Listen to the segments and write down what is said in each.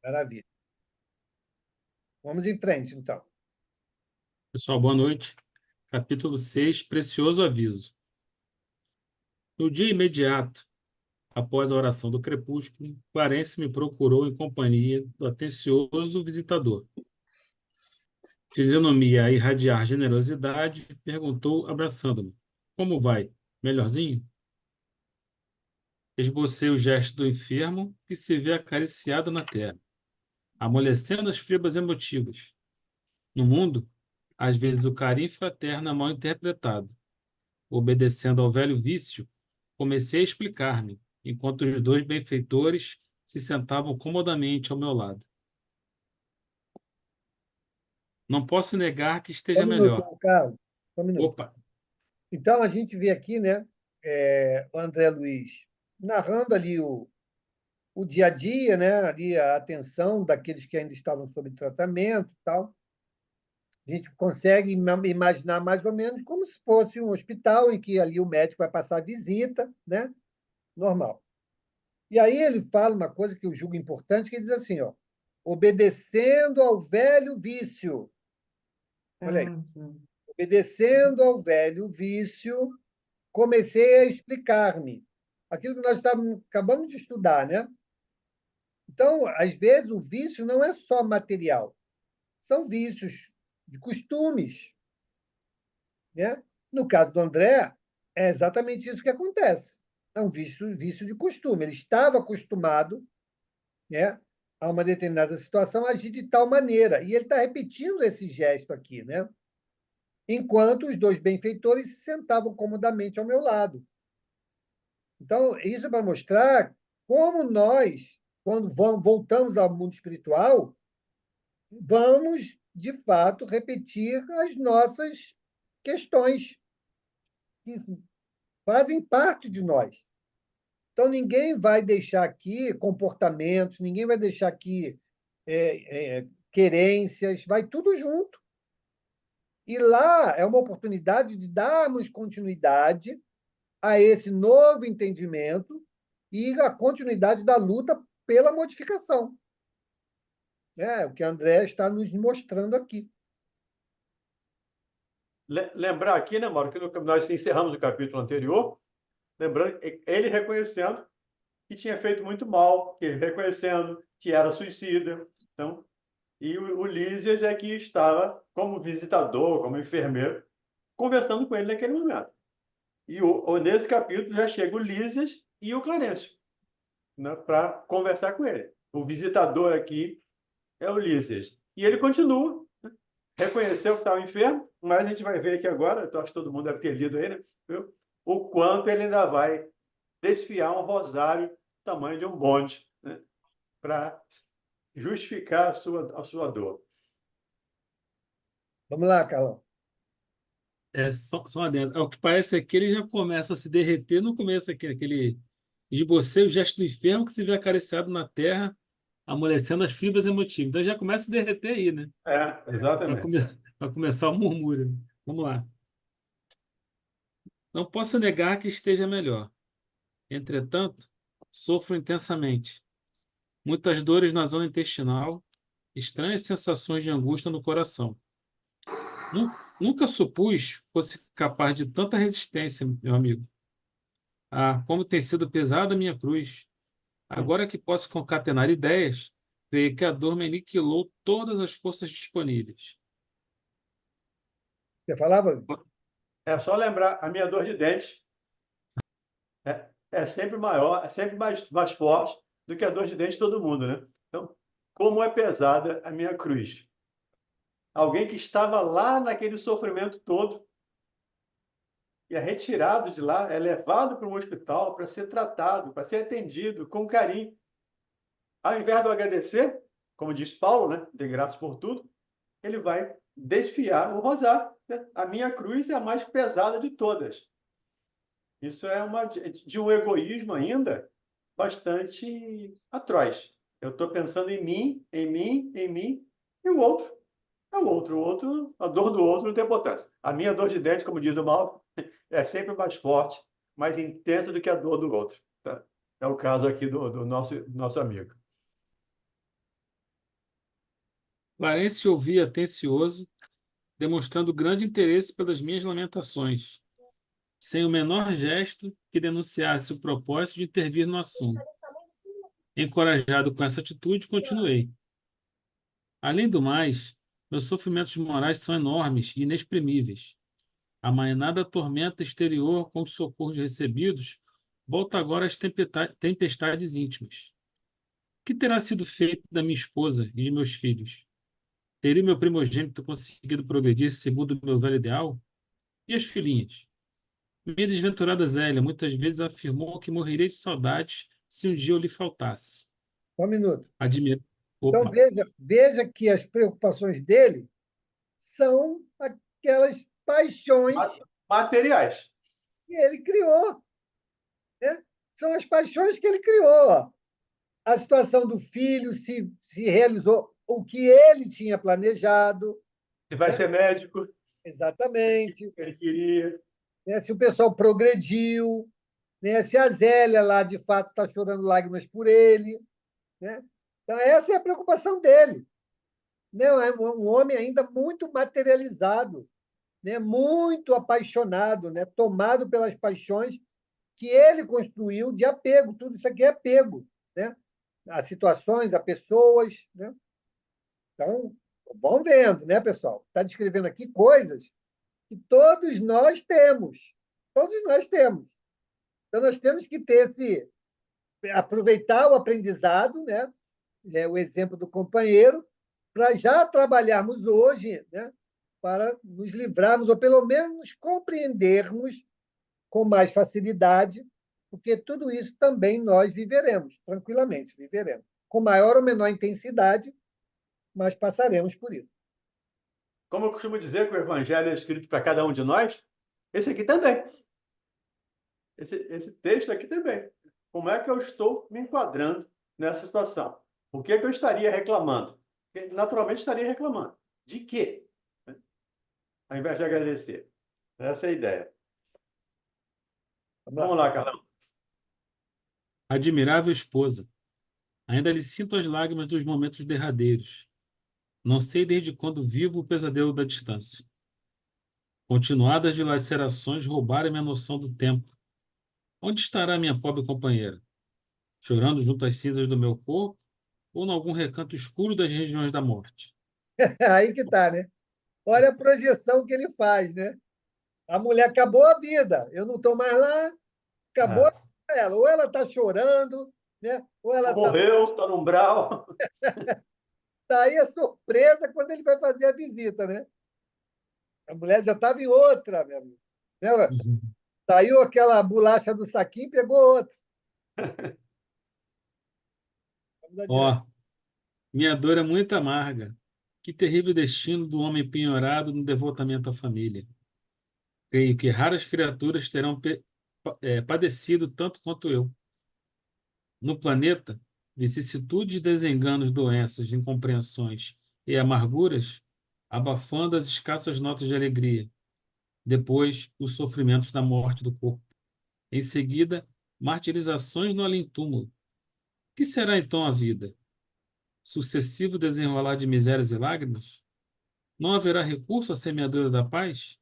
Maravilha. Vamos em frente, então. Pessoal, boa noite. Capítulo 6, Precioso Aviso. No dia imediato, após a oração do crepúsculo, Clarence me procurou em companhia do atencioso visitador. Fisionomia a irradiar generosidade, perguntou, abraçando-me: Como vai? Melhorzinho? Esbocei o gesto do enfermo que se vê acariciado na terra, amolecendo as fibras emotivas. No mundo, às vezes o carinho fraterno é mal interpretado. Obedecendo ao velho vício, comecei a explicar-me, enquanto os dois benfeitores se sentavam comodamente ao meu lado. Não posso negar que Só um esteja minuto, melhor. Carlos. Só um minuto. Opa, Então, a gente vê aqui, né, o André Luiz narrando ali o dia a dia, né, ali a atenção daqueles que ainda estavam sob tratamento e tal. A gente consegue imaginar mais ou menos como se fosse um hospital em que ali o médico vai passar visita, né? Normal. E aí ele fala uma coisa que eu julgo importante, que ele diz assim, ó, obedecendo ao velho vício. Olha aí, Sim. obedecendo ao velho vício, comecei a explicar-me. Aquilo que nós acabamos de estudar, né? Então, às vezes, o vício não é só material, são vícios de costumes, né? No caso do André, é exatamente isso que acontece. É um vício de costume. Ele estava acostumado, né, a uma determinada situação, a agir de tal maneira. E ele está repetindo esse gesto aqui, né? Enquanto os dois benfeitores se sentavam comodamente ao meu lado. Então, isso é para mostrar como nós, quando voltamos ao mundo espiritual, vamos, de fato, repetir as nossas questões, que fazem parte de nós. Então, ninguém vai deixar aqui comportamentos, ninguém vai deixar aqui querências, vai tudo junto. E lá é uma oportunidade de darmos continuidade a esse novo entendimento e a continuidade da luta pela modificação. É o que a André está nos mostrando aqui. Lembrar aqui, né, Mauro, que nós encerramos o capítulo anterior, lembrando ele reconhecendo que tinha feito muito mal, que reconhecendo que era suicida. Então, e o Lísias é que estava como visitador, como enfermeiro, conversando com ele naquele momento. E nesse capítulo já chega o Lísias e o Clarencio, né, para conversar com ele. O visitador aqui é o Lísias. E ele continua, né, reconheceu que estava enfermo, mas a gente vai ver aqui agora, eu acho que todo mundo deve ter lido aí, né, viu? O quanto ele ainda vai desfiar um rosário do tamanho de um bonde, né, para justificar a sua dor. Vamos lá, Carlão. só uma adendo. O que parece é que ele já começa a se derreter no começo aqui, aquele esboceio, o gesto do enfermo que se vê acariciado na terra, amolecendo as fibras emotivas. Então já começa a se derreter aí, né? Para come... Exatamente. começar o murmúrio, né? Vamos lá. Não posso negar que esteja melhor. Entretanto, sofro intensamente. Muitas dores na zona intestinal, estranhas sensações de angústia no coração. Nunca supus fosse capaz de tanta resistência, meu amigo. Ah, como tem sido pesada a minha cruz. Agora que posso concatenar ideias, creio que a dor me aniquilou todas as forças disponíveis. Você falava? É só lembrar, a minha dor de dente é sempre maior, é sempre mais forte do que a dor de dente de todo mundo, né? Então, como é pesada a minha cruz. Alguém que estava lá naquele sofrimento todo e é retirado de lá, é levado para um hospital para ser tratado, para ser atendido com carinho. Ao invés de eu agradecer, como diz Paulo, né, de graça por tudo, ele vai desfiar o rosário, né? A minha cruz é a mais pesada de todas. Isso é de um egoísmo ainda bastante atroz. Eu estou pensando em mim, em mim, em mim, e o outro é o outro. O outro, a dor do outro não tem importância. A minha dor de dente, como diz o Mauro, é sempre mais forte, mais intensa do que a dor do outro. Tá? É o caso aqui do nosso amigo. Clarence ouvia atencioso, demonstrando grande interesse pelas minhas lamentações, sem o menor gesto que denunciasse o propósito de intervir no assunto. Encorajado com essa atitude, continuei. Além do mais, meus sofrimentos morais são enormes e inexprimíveis. A mainada tormenta exterior com os socorros recebidos volta agora às tempestades íntimas. O que terá sido feito da minha esposa e de meus filhos? Teria meu primogênito conseguido progredir segundo o meu velho ideal? E as filhinhas? Minha desventurada Zélia muitas vezes afirmou que morreria de saudades se um dia eu lhe faltasse. Só um minuto. Admiro. Então, Opa, veja que as preocupações dele são aquelas paixões Materiais. que ele criou, né? São as paixões que ele criou. A situação do filho se realizou o que ele tinha planejado, Se vai né? ser médico, Exatamente, ele queria. né? Se o pessoal progrediu, né? Se a Zélia lá, de fato, está chorando lágrimas por ele. Né? Então, essa é a preocupação dele. Né? É um homem ainda muito materializado, né? Muito apaixonado, né? Tomado pelas paixões que ele construiu de apego. Tudo isso aqui é apego, né? A situações, a pessoas. Né? Então, vão vendo, né, pessoal? Está descrevendo aqui coisas que todos nós temos. Todos nós temos. Então, nós temos que ter aproveitar o aprendizado, né? O exemplo do companheiro, para já trabalharmos hoje, né? Para nos livrarmos, ou pelo menos compreendermos com mais facilidade, porque tudo isso também nós viveremos, tranquilamente viveremos. Com maior ou menor intensidade, mas passaremos por isso. Como eu costumo dizer que o evangelho é escrito para cada um de nós, esse aqui também. Esse texto aqui também. Como é que eu estou me enquadrando nessa situação? O que é que eu estaria reclamando? Naturalmente estaria reclamando. De quê? Ao invés de agradecer. Essa é a ideia. Vamos Vamos lá. lá, Carlão. admirável esposa. Ainda lhe sinto as lágrimas dos momentos derradeiros. Não sei desde quando vivo o pesadelo da distância. Continuadas dilacerações roubaram minha noção do tempo. Onde estará minha pobre companheira? Chorando junto às cinzas do meu corpo ou em algum recanto escuro das regiões da morte? Aí que está, né? Olha a projeção que ele faz, né? A mulher acabou a vida, eu não estou mais lá, acabou a Ah, vida dela. Ou ela está chorando, né? Ou ela está. morreu, está no umbral. Daí a surpresa quando ele vai fazer a visita, né? A mulher já estava em outra, meu amigo. Né? Uhum. Saiu aquela bolacha do saquinho, pegou outra. Vamos adiante. Ó, minha dor é muito amarga. Que terrível destino do homem penhorado no devotamento à família. Creio que raras criaturas terão padecido tanto quanto eu. No planeta, vicissitudes, desenganos, doenças, incompreensões e amarguras, abafando as escassas notas de alegria. Depois, os sofrimentos da morte do corpo. Em seguida, martirizações no além-túmulo. Que será então a vida? Sucessivo desenrolar de misérias e lágrimas? Não haverá recurso à semeadura da paz?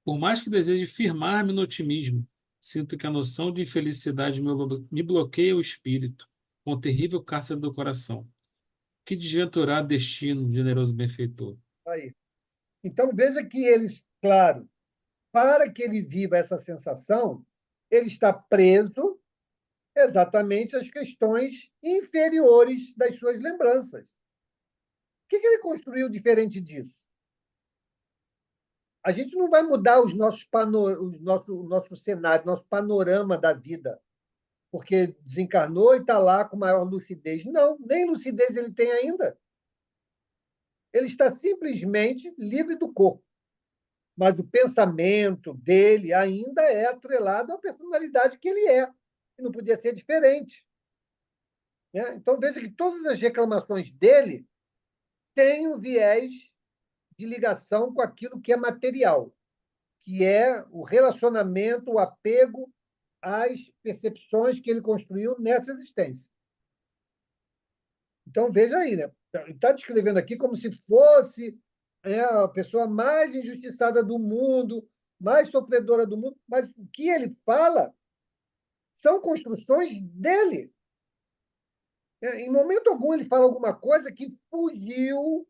Por mais que deseje firmar-me no otimismo, sinto que a noção de infelicidade me bloqueia o espírito, com o terrível cárcere do coração. Que desventurado destino, generoso benfeitor. Aí. Então, veja que eles, claro, para que ele viva essa sensação, ele está preso exatamente às questões inferiores das suas lembranças. O que ele construiu diferente disso? A gente não vai mudar o nosso cenário, nosso panorama da vida, porque desencarnou e está lá com maior lucidez. Não, nem lucidez ele tem ainda. Ele está simplesmente livre do corpo, mas o pensamento dele ainda é atrelado à personalidade que ele é, e não podia ser diferente. Né? Então, veja que todas as reclamações dele têm um viés de ligação com aquilo que é material, que é o relacionamento, o apego às percepções que ele construiu nessa existência. Então, veja aí, né? Ele está descrevendo aqui como se fosse a pessoa mais injustiçada do mundo, mais sofredora do mundo, mas o que ele fala são construções dele. Em momento algum ele fala alguma coisa que fugiu,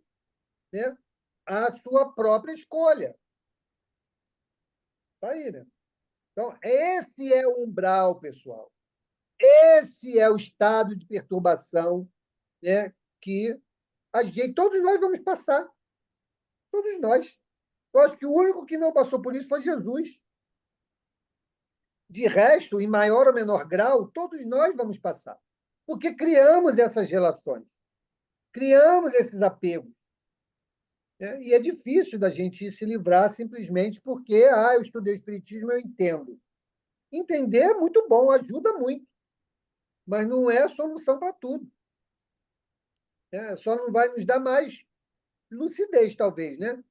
né, à sua própria escolha. Está aí, né? Então, esse é o umbral, pessoal. Esse é o estado de perturbação, né, que todos nós vamos passar. Todos nós. Eu acho que o único que não passou por isso foi Jesus. De resto, em maior ou menor grau, todos nós vamos passar. Porque criamos essas relações, criamos esses apegos. Né? E é difícil da gente se livrar simplesmente porque eu estudei Espiritismo, eu entendo. Entender é muito bom, ajuda muito, mas não é a solução para tudo. Só não vai nos dar mais lucidez, talvez, né?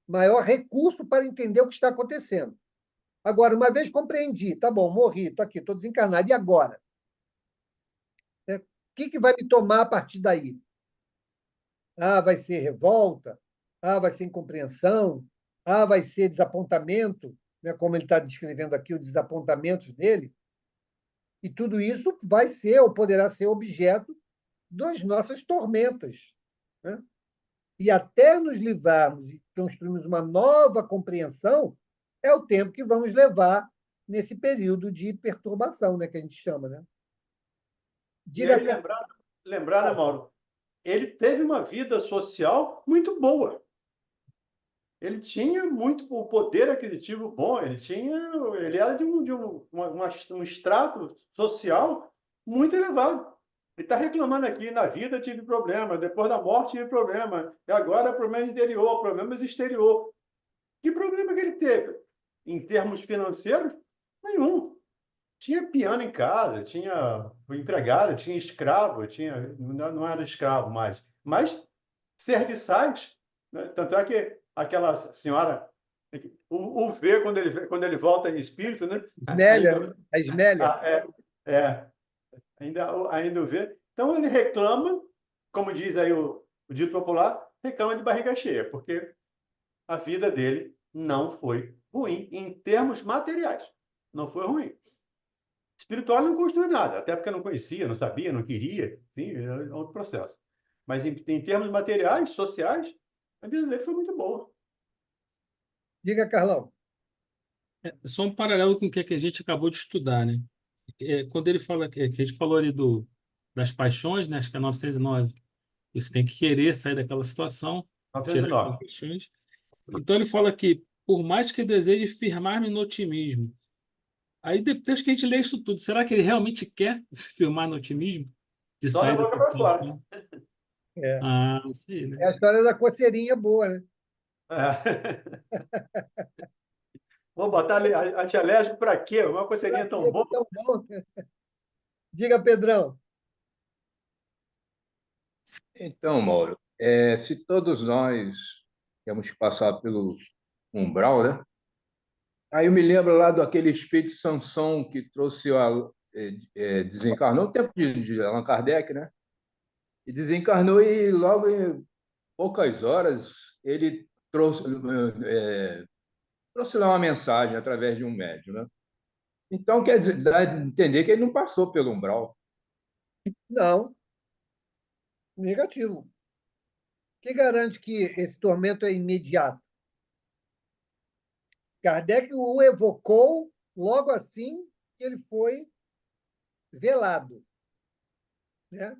Maior recurso para entender o que está acontecendo. Agora, uma vez compreendi, tá bom, morri, estou aqui, estou desencarnado, e agora? O que vai me tomar a partir daí? Vai ser revolta? Vai ser incompreensão? Vai ser desapontamento, né? Como ele está descrevendo aqui, os desapontamentos dele. E tudo isso vai ser ou poderá ser objeto das nossas tormentas. Né? E até nos livrarmos e construirmos uma nova compreensão, é o tempo que vamos levar nesse período de perturbação, né, que a gente chama. Né? E Diga, aí, lembrar, né, Mauro? Ele teve uma vida social muito boa. Ele tinha muito o poder aquisitivo bom, ele era de um extrato social muito elevado. Ele está reclamando aqui, na vida tive problema, depois da morte tive problema, e agora problemas interior, problemas exterior. Que problema que ele teve? Em termos financeiros, nenhum. Tinha piano em casa, tinha empregada, tinha escravo, não era escravo mais, mas serviçais, né? Tanto é que aquela senhora, o vê quando ele volta em espírito, né? Ismélia, né? Ainda, A Ismélia. é, ainda o vê. Então ele reclama, como diz aí o dito popular, reclama de barriga cheia, porque a vida dele não foi ruim em termos materiais. Não foi ruim. Espiritual não construiu nada, até porque não conhecia, não sabia, não queria, enfim, é outro processo. Mas em termos materiais, sociais, a vida dele foi muito boa. Diga, Carlão. É só um paralelo com o que a gente acabou de estudar, né? Quando ele fala que a gente falou ali das paixões, né? Acho que é 909. Você tem que querer sair daquela situação, tirar aquelas 909. paixões. Então ele fala que, por mais que deseje firmar-me no otimismo, aí depois que a gente lê isso tudo, será que ele realmente quer se firmar no otimismo? De Só da sair boca dessa para fora. situação? É, Isso aí, né? é a história da coceirinha boa, né? É. Vou botar antialérgico para quê? Uma coceirinha tão boa. Tão bom. Diga, Pedrão. Então, Mauro, se todos nós temos que passar pelo umbral, né? Aí eu me lembro lá daquele espírito de Sansão que trouxe desencarnou no tempo de Allan Kardec, né? E desencarnou e logo em poucas horas ele trouxe lá uma mensagem através de um médium, né? Então quer dizer, dá a entender que ele não passou pelo umbral. Não, negativo. Que garante que esse tormento é imediato? Kardec o evocou logo assim que ele foi velado. Né?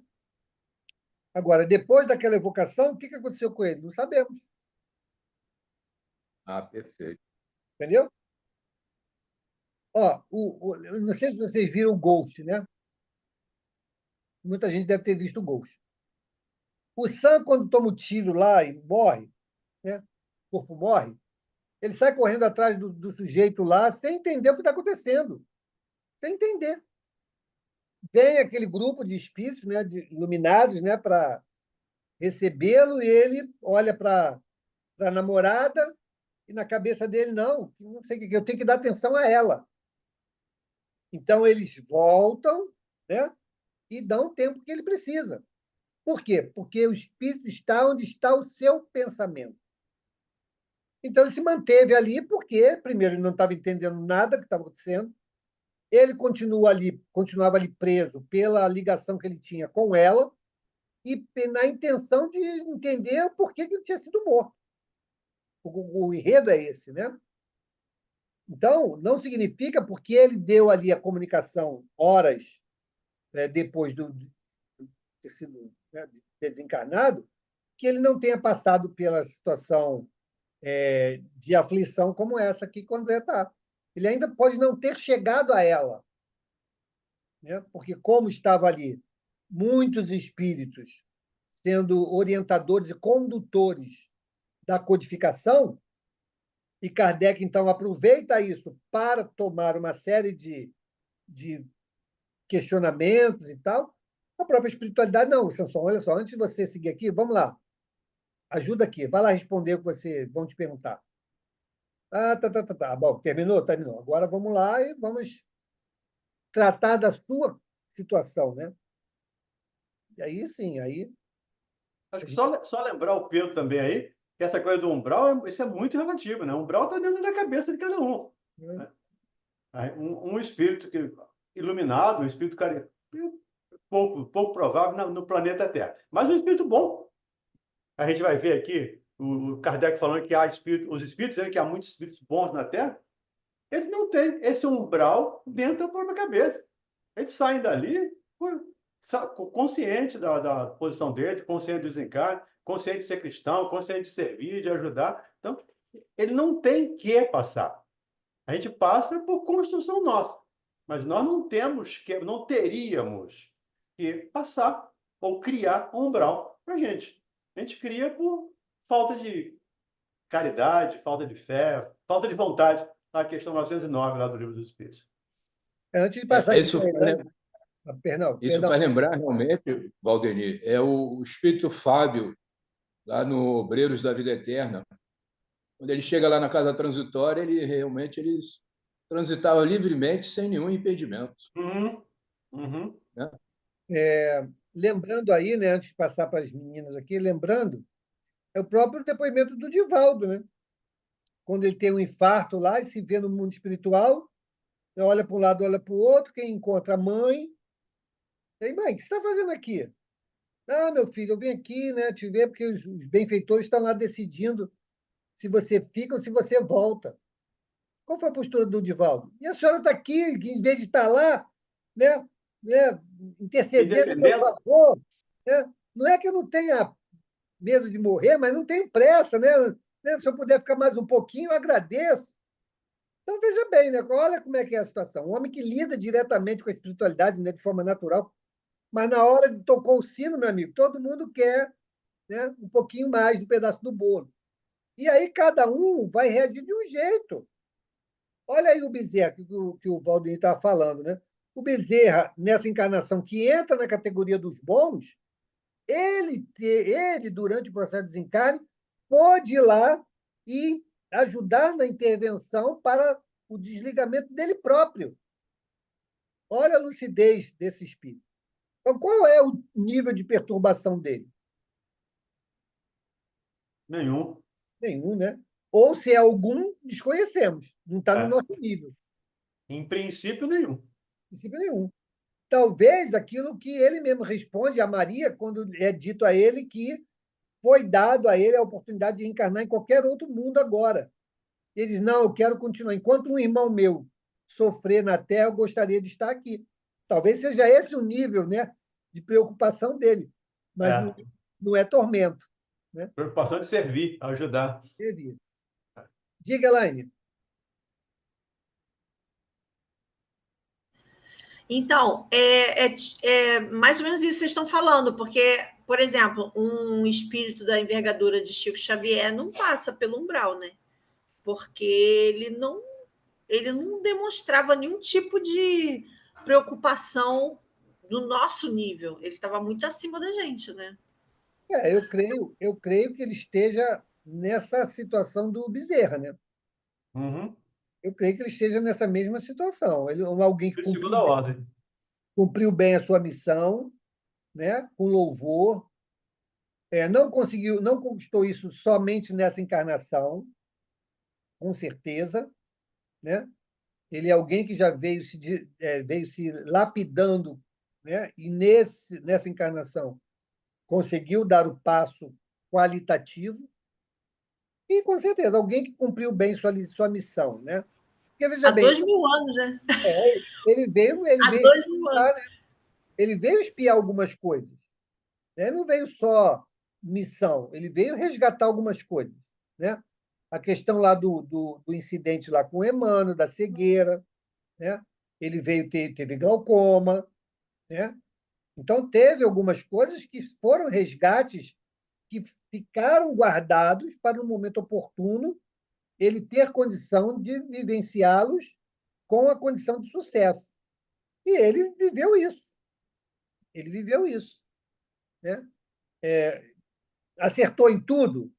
Agora, depois daquela evocação, o que aconteceu com ele? Não sabemos. Ah, perfeito. Entendeu? Ó, não sei se vocês viram o Ghost, né? Muita gente deve ter visto o Ghost. O Sam, quando toma o tiro lá e morre, né? O corpo morre, ele sai correndo atrás do sujeito lá sem entender o que está acontecendo. Sem entender. Vem aquele grupo de espíritos, né, iluminados, né, para recebê-lo, e ele olha para a namorada e na cabeça dele, não sei o que, eu tenho que dar atenção a ela. Então eles voltam, né, e dão o tempo que ele precisa. Por quê? Porque o espírito está onde está o seu pensamento. Então, ele se manteve ali porque, primeiro, ele não estava entendendo nada que estava acontecendo, ele continuava ali preso pela ligação que ele tinha com ela e na intenção de entender por que ele tinha sido morto. O enredo é esse, né? Então, não significa porque ele deu ali a comunicação horas depois de ter sido, né, desencarnado, que ele não tenha passado pela situação de aflição como essa aqui que o André está. Ele ainda pode não ter chegado a ela, né? Porque como estava ali muitos espíritos sendo orientadores e condutores da codificação, e Kardec, então, aproveita isso para tomar uma série de questionamentos e tal, a própria espiritualidade, não, Samson, olha só, antes de você seguir aqui, vamos lá, ajuda aqui, vai lá responder o que vão te perguntar. Ah, tá. Bom, terminou? Terminou. Agora vamos lá e vamos tratar da sua situação, né? E aí, sim, aí... Acho que só lembrar o Pedro também aí, que essa coisa do umbral, isso é muito relativo, né? O umbral está dentro da cabeça de cada um. Né? Um espírito iluminado, um espírito pouco provável no planeta Terra. Mas um espírito bom. A gente vai ver aqui o Kardec falando que há os espíritos, dizendo que há muitos espíritos bons na Terra. Eles não têm esse umbral dentro da própria cabeça. Eles saem dali consciente da posição dele, consciente do desencarne, consciente de ser cristão, consciente de servir, de ajudar. Então, ele não tem que passar. A gente passa por construção nossa, mas nós não teríamos que passar ou criar um umbral para a gente. A gente cria por falta de caridade, falta de fé, falta de vontade. A questão 909 lá do Livro dos Espíritos. Antes de passar aqui Isso para faz, ele, perdão, isso faz lembrar realmente, Valdenir, é o espírito Fábio, lá no Obreiros da Vida Eterna. Quando ele chega lá na casa transitória, ele transitava livremente, sem nenhum impedimento. Uhum. Né? lembrando aí, né, antes de passar para as meninas aqui, lembrando, é o próprio depoimento do Divaldo, né? Quando ele tem um infarto lá e se vê no mundo espiritual, olha para um lado, olha para o outro, quem encontra a mãe. E aí, mãe, o que você está fazendo aqui? Ah, meu filho, eu vim aqui, né, te ver porque os benfeitores estão lá decidindo se você fica ou se você volta. Qual foi a postura do Divaldo? E a senhora está aqui, em vez de estar lá, né, Me intercedendo a meu defendendo. favor. Né? Não é que eu não tenha medo de morrer, mas não tenho pressa. Né? Se eu puder ficar mais um pouquinho, eu agradeço. Então, veja bem, né? Olha como é que é a situação. Um homem que lida diretamente com a espiritualidade, né, de forma natural, mas na hora de tocar o sino, meu amigo, todo mundo quer, né, um pouquinho mais, um pedaço do bolo. E aí cada um vai reagir de um jeito. Olha aí o Bezerra, que o Valdir estava falando. Né? O Bezerra, nessa encarnação que entra na categoria dos bons, ele durante o processo de desencarne, pôde ir lá e ajudar na intervenção para o desligamento dele próprio. Olha a lucidez desse espírito. Então, qual é o nível de perturbação dele? Nenhum. Nenhum, né? Ou se é algum, desconhecemos. Não está no nosso nível. Em princípio, nenhum. Em princípio nenhum. Talvez aquilo que ele mesmo responde a Maria quando é dito a ele que foi dado a ele a oportunidade de encarnar em qualquer outro mundo agora. Ele diz, não, eu quero continuar. Enquanto um irmão meu sofrer na Terra, eu gostaria de estar aqui. Talvez seja esse o nível, né, de preocupação dele, mas não é tormento. Né? Preocupação de servir, ajudar. Diga, Elaine. Então, é mais ou menos isso que vocês estão falando, porque, por exemplo, um espírito da envergadura de Chico Xavier não passa pelo umbral, né? Porque ele não demonstrava nenhum tipo de preocupação do nosso nível. Ele estava muito acima da gente, né? Eu creio que ele esteja nessa situação do Bezerra, né? Uhum. Eu creio que ele esteja nessa mesma situação. Ele alguém que De segunda ordem. cumpriu bem a sua missão, né? Com louvor, não conseguiu, não conquistou isso somente nessa encarnação, com certeza, né? Ele é alguém que já veio se lapidando, né? E nessa encarnação conseguiu dar o passo qualitativo e, com certeza, alguém que cumpriu bem sua missão, né? Porque, veja Há bem, 2000 anos, né? ele veio, ele Há veio, 2000 anos. ele veio espiar algumas coisas, né? Não veio só missão, ele veio resgatar algumas coisas, né? A questão lá do incidente lá com o Emmanuel, da cegueira, né? Ele veio teve glaucoma, né? Então teve algumas coisas que foram resgates que ficaram guardados para o momento oportuno ele ter condição de vivenciá-los com a condição de sucesso. E ele viveu isso. Ele viveu isso, né? Acertou em tudo?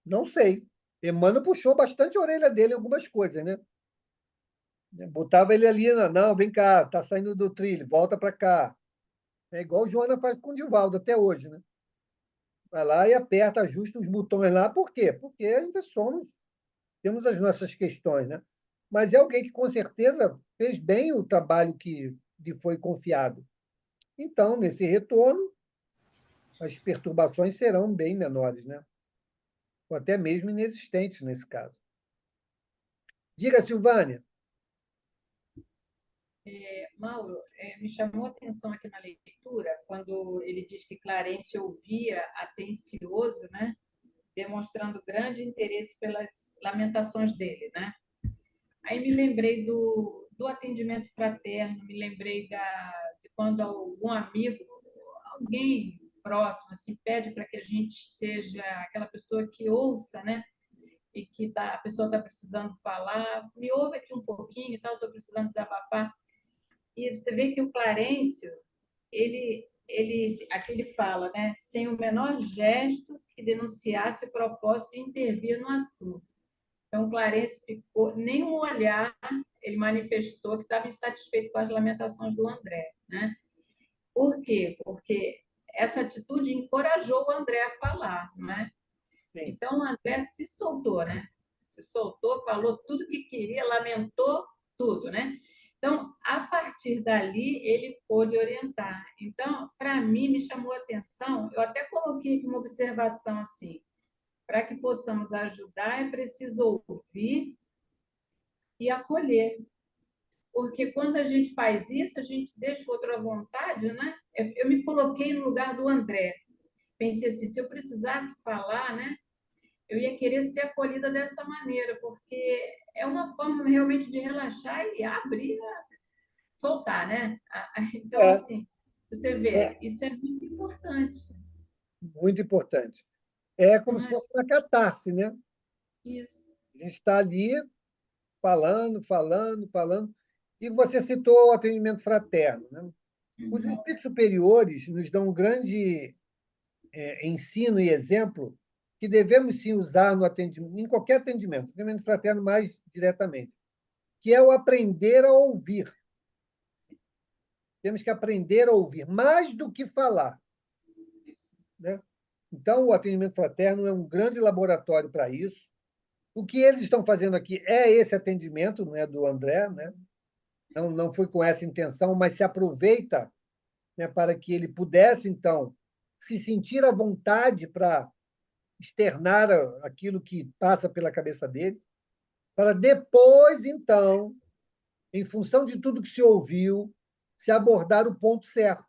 Não sei. Emmanuel puxou bastante a orelha dele em algumas coisas, né? Botava ele ali, não, vem cá, tá saindo do trilho, volta para cá. É igual o Joana faz com o Divaldo até hoje, né? Vai lá e aperta, ajusta os botões lá. Por quê? Porque ainda temos as nossas questões, né? Mas é alguém que, com certeza, fez bem o trabalho que lhe foi confiado. Então, nesse retorno, as perturbações serão bem menores, né? Ou até mesmo inexistentes nesse caso. Diga, Silvânia. Mauro, me chamou a atenção aqui na leitura, quando ele diz que Clarencio ouvia atencioso, né? Demonstrando grande interesse pelas lamentações dele, né? Aí me lembrei do atendimento fraterno, me lembrei de quando algum amigo, alguém próximo, assim, pede para que a gente seja aquela pessoa que ouça, né? E que a pessoa está precisando falar, me ouve aqui um pouquinho e tal, estou precisando desabafar. E você vê que o Clarencio, aqui ele fala, né? Sem o menor gesto que denunciasse o propósito de intervir no assunto. Então, o Clarencio ficou, nem um olhar ele manifestou que estava insatisfeito com as lamentações do André, né? Por quê? Porque essa atitude encorajou o André a falar, né? Sim. Então, o André se soltou, né? Se soltou, falou tudo que queria, lamentou tudo, né? Então, a partir dali, ele pôde orientar. Então, para mim, me chamou a atenção, eu até coloquei aqui uma observação assim, para que possamos ajudar, é preciso ouvir e acolher. Porque quando a gente faz isso, a gente deixa o outro à vontade, né? Eu me coloquei no lugar do André. Pensei assim, se eu precisasse falar, né? Eu ia querer ser acolhida dessa maneira, porque é uma forma realmente de relaxar e abrir, soltar, né? Então, É, assim, você vê, é isso é muito importante, muito importante. É como não se é? fosse uma catarse, né? Isso. A gente está ali falando, falando, falando. E você citou o atendimento fraterno, né? Os espíritos superiores nos dão um grande ensino e exemplo que devemos sim usar no atendimento, em qualquer atendimento fraterno mais diretamente, que é o aprender a ouvir. Temos que aprender a ouvir mais do que falar, né? Então, o atendimento fraterno é um grande laboratório para isso. O que eles estão fazendo aqui é esse atendimento, não é do André, né? Não foi com essa intenção, mas se aproveita, né, para que ele pudesse, então, se sentir à vontade para externar aquilo que passa pela cabeça dele, para depois, então, em função de tudo que se ouviu, se abordar o ponto certo.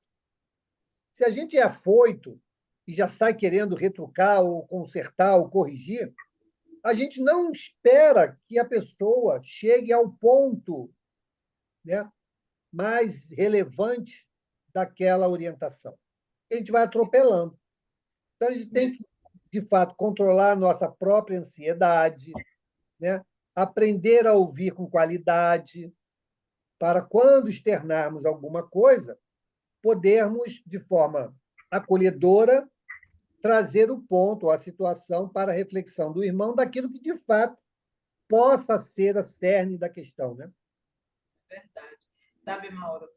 Se a gente é afoito e já sai querendo retrucar ou consertar ou corrigir, a gente não espera que a pessoa chegue ao ponto, né, mais relevante daquela orientação. A gente vai atropelando. Então, a gente tem que, de fato, controlar a nossa própria ansiedade, né? Aprender a ouvir com qualidade, para quando externarmos alguma coisa, podermos, de forma acolhedora, trazer o ponto, a situação para a reflexão do irmão daquilo que, de fato, possa ser a cerne da questão, né? Verdade. Sabe, Mauro,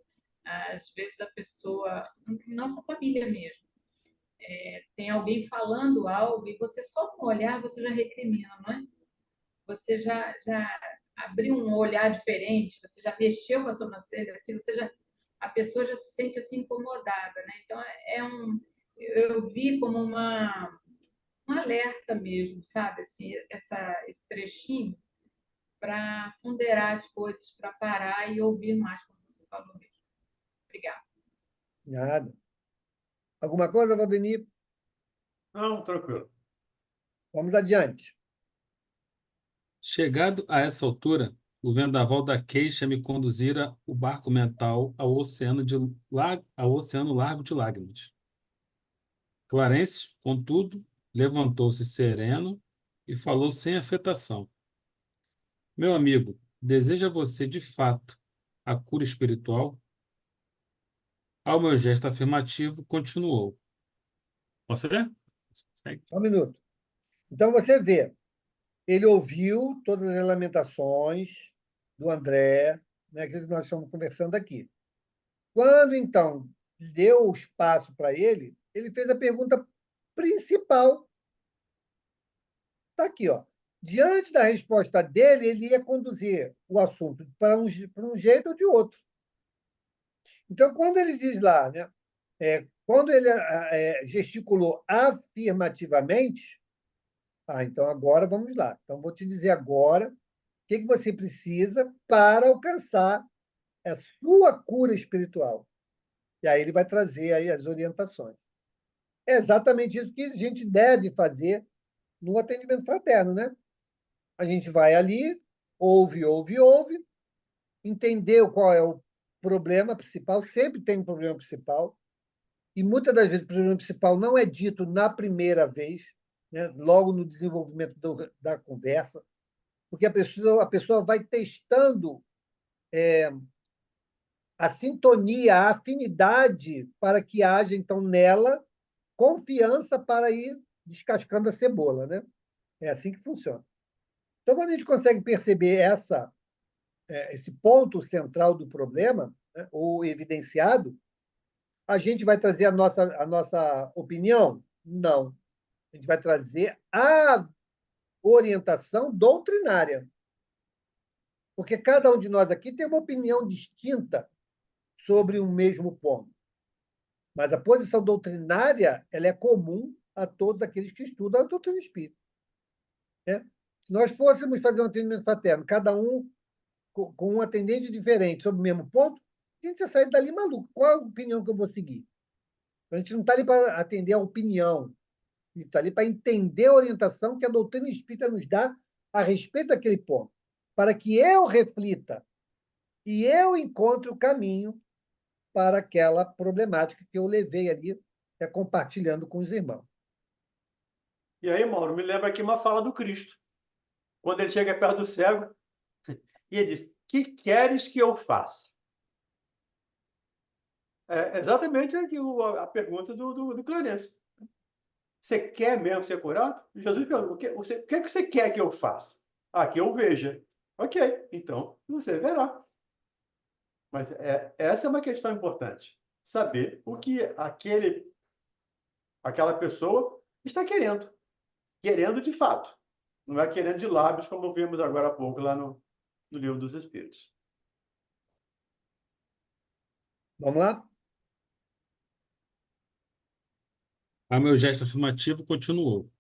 às vezes a pessoa, nossa família mesmo, tem alguém falando algo e você só com olhar você já recrimina, não é? Você já abriu um olhar diferente, você já mexeu com a sobrancelha, assim, a pessoa já se sente assim incomodada, né? Então eu vi como um alerta mesmo, sabe? Assim, esse trechinho para ponderar as coisas, para parar e ouvir mais, como você falou mesmo. Obrigada. Nada. Alguma coisa, Valdemir? Não, tranquilo. Vamos adiante. Chegado a essa altura, o vendaval da queixa me conduzira o barco mental ao oceano largo de lágrimas. Clarencio, contudo, levantou-se sereno e falou sem afetação. Meu amigo, deseja você de fato a cura espiritual? Ao meu gesto afirmativo, continuou. Posso ler? Segue. Só um minuto. Então, você vê, ele ouviu todas as lamentações do André, né, aquilo que nós estamos conversando aqui. Quando, então, deu o espaço para ele fez a pergunta principal. Está aqui, ó. Diante da resposta dele, ele ia conduzir o assunto para um jeito ou de outro. Então, quando ele diz lá, né, quando ele gesticulou afirmativamente, então agora vamos lá. Então, vou te dizer agora o que você precisa para alcançar a sua cura espiritual. E aí ele vai trazer aí as orientações. É exatamente isso que a gente deve fazer no atendimento fraterno, né? A gente vai ali, ouve, entendeu qual é o problema principal, sempre tem um problema principal, e muitas das vezes o problema principal não é dito na primeira vez, né? Logo no desenvolvimento da conversa, porque a pessoa vai testando a sintonia, a afinidade para que haja, então, nela confiança para ir descascando a cebola, né? É assim que funciona. Então, quando a gente consegue perceber esse ponto central do problema, né, ou evidenciado, a gente vai trazer a nossa opinião? Não. A gente vai trazer a orientação doutrinária. Porque cada um de nós aqui tem uma opinião distinta sobre o mesmo ponto. Mas a posição doutrinária ela é comum a todos aqueles que estudam a doutrina espírita. Né? Se nós fôssemos fazer um atendimento fraterno, cada um com um atendente diferente sobre o mesmo ponto, a gente ia sair dali maluco. Qual a opinião que eu vou seguir? A gente não está ali para atender a opinião, a gente está ali para entender a orientação que a doutrina espírita nos dá a respeito daquele ponto, para que eu reflita e eu encontre o caminho para aquela problemática que eu levei ali, compartilhando com os irmãos. E aí, Mauro, me lembra aqui uma fala do Cristo. Quando ele chega perto do cego, e ele diz: que queres que eu faça? É exatamente aqui a pergunta do Clarencio. Você quer mesmo ser curado? Jesus pergunta: o que é que você quer que eu faça? Que eu veja. Ok, então você verá. Mas essa é uma questão importante. Saber o que aquela pessoa está querendo. Querendo de fato. Não é querendo de lábios, como vimos agora há pouco lá no Livro dos Espíritos. Vamos lá? Ao meu gesto afirmativo, continuou.